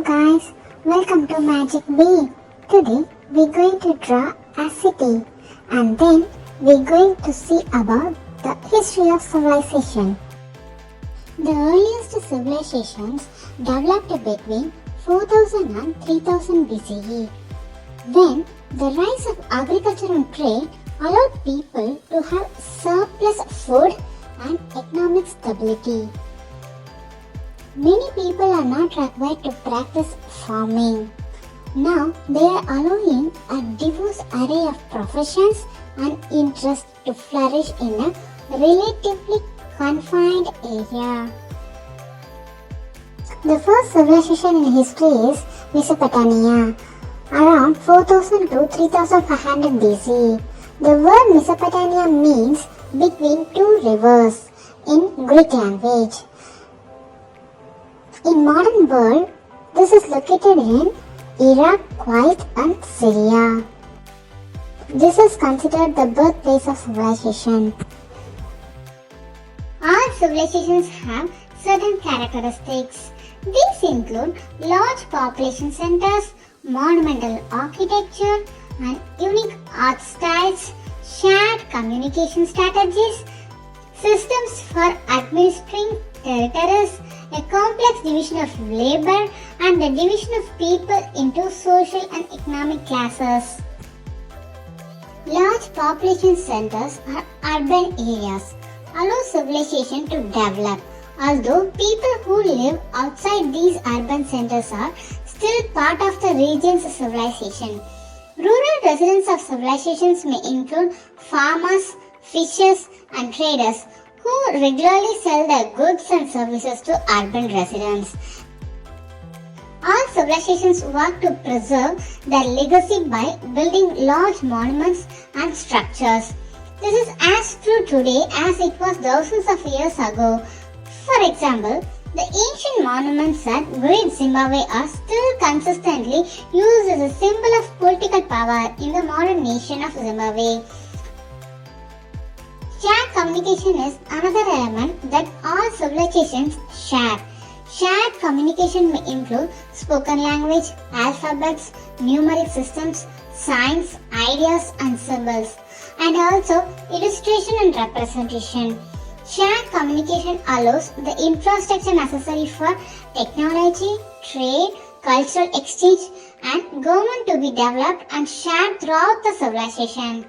Hello guys, welcome to Magic Bee. Today we're going to draw a city and then we're going to see about the history of civilization. The earliest civilizations developed between 4000 and 3000 BCE, when the rise of agriculture and trade allowed people to have surplus food and economic stability. Many people are not required to practice farming. Now they are allowing a diverse array of professions and interests to flourish in a relatively confined area. The first civilization in history is Mesopotamia, around 4000 to 3500 BC. The word Mesopotamia means between two rivers in Greek language. In modern world, this is located in Iraq, Kuwait and Syria. This is considered the birthplace of civilization. All civilizations have certain characteristics. These include large population centers, monumental architecture and unique art styles, shared communication strategies, systems for administering territories, a complex division of labor and the division of people into social and economic classes. Large population centers or urban areas allow civilization to develop, although people who live outside these urban centers are still part of the region's civilization. Rural residents of civilizations may include farmers, fishers and traders who regularly sell their goods and services to urban residents. All civilizations work to preserve their legacy by building large monuments and structures. This is as true today as it was thousands of years ago. For example, the ancient monuments at Great Zimbabwe are still consistently used as a symbol of political power in the modern nation of Zimbabwe. Shared communication is another element that all civilizations share. Shared communication may include spoken language, alphabets, numeric systems, signs, ideas and symbols, and also illustration and representation. Shared communication allows the infrastructure necessary for technology, trade, cultural exchange, and government to be developed and shared throughout the civilization.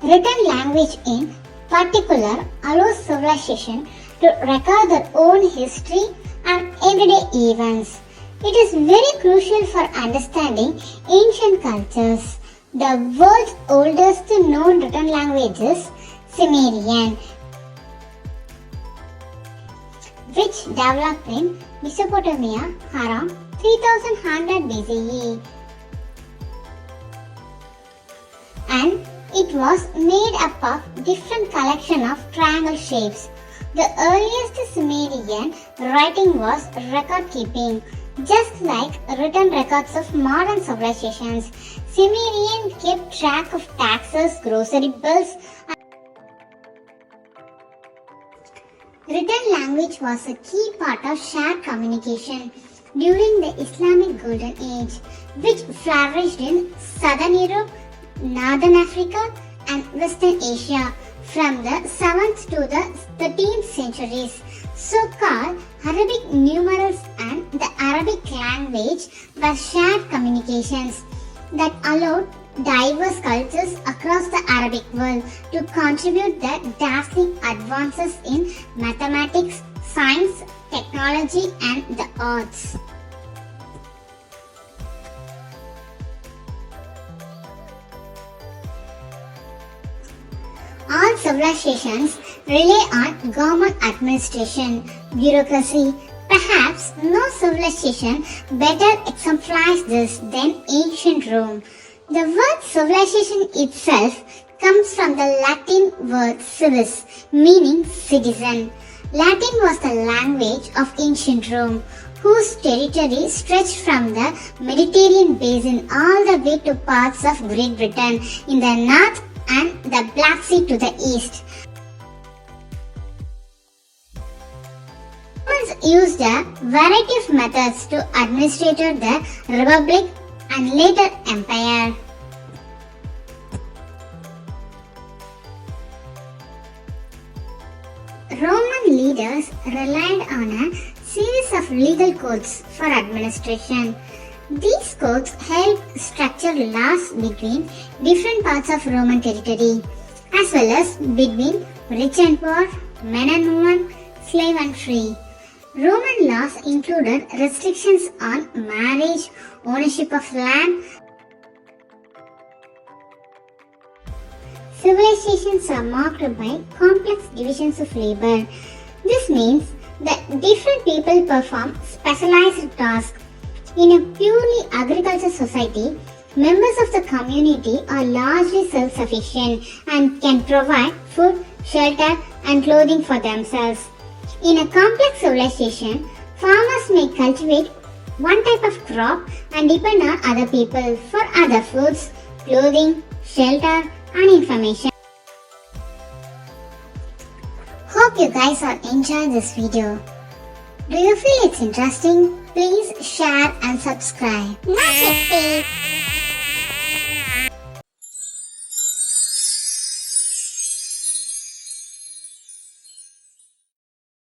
Written language in particular allows civilization to record their own history and everyday events. It is very crucial for understanding ancient cultures. The world's oldest known written language is Sumerian, which developed in Mesopotamia around 3100 BCE. And it was made up of different collection of triangle shapes. The earliest Sumerian writing was record keeping. Just like written records of modern civilizations, Sumerian kept track of taxes, grocery bills. Written language was a key part of shared communication during the Islamic Golden Age, which flourished in Southern Europe, Northern Africa and Western Asia from the 7th to the 13th centuries. So-called Arabic numerals and the Arabic language were shared communications that allowed diverse cultures across the Arabic world to contribute their dazzling advances in mathematics, science, technology and the arts. All civilizations rely on government administration, bureaucracy. Perhaps no civilization better exemplifies this than ancient Rome. The word civilization itself comes from the Latin word civis, meaning citizen. Latin was the language of ancient Rome, whose territory stretched from the Mediterranean basin all the way to parts of Great Britain in the north and the Black Sea to the east. used a variety of methods to administrate the republic and later empire. Roman leaders relied on a series of legal codes for administration. These codes helped structure laws between different parts of Roman territory, as well as between rich and poor, men and women, slave and free. Roman laws included restrictions on marriage, ownership of land. Civilizations are marked by complex divisions of labor. This means that different people perform specialized tasks. In a purely agricultural society, members of the community are largely self-sufficient and can provide food, shelter, and clothing for themselves. In a complex civilization, farmers may cultivate one type of crop and depend on other people for other foods, clothing, shelter, and information. Hope you guys are enjoying this video. Do you feel it's interesting? Please share and subscribe. Not it, please.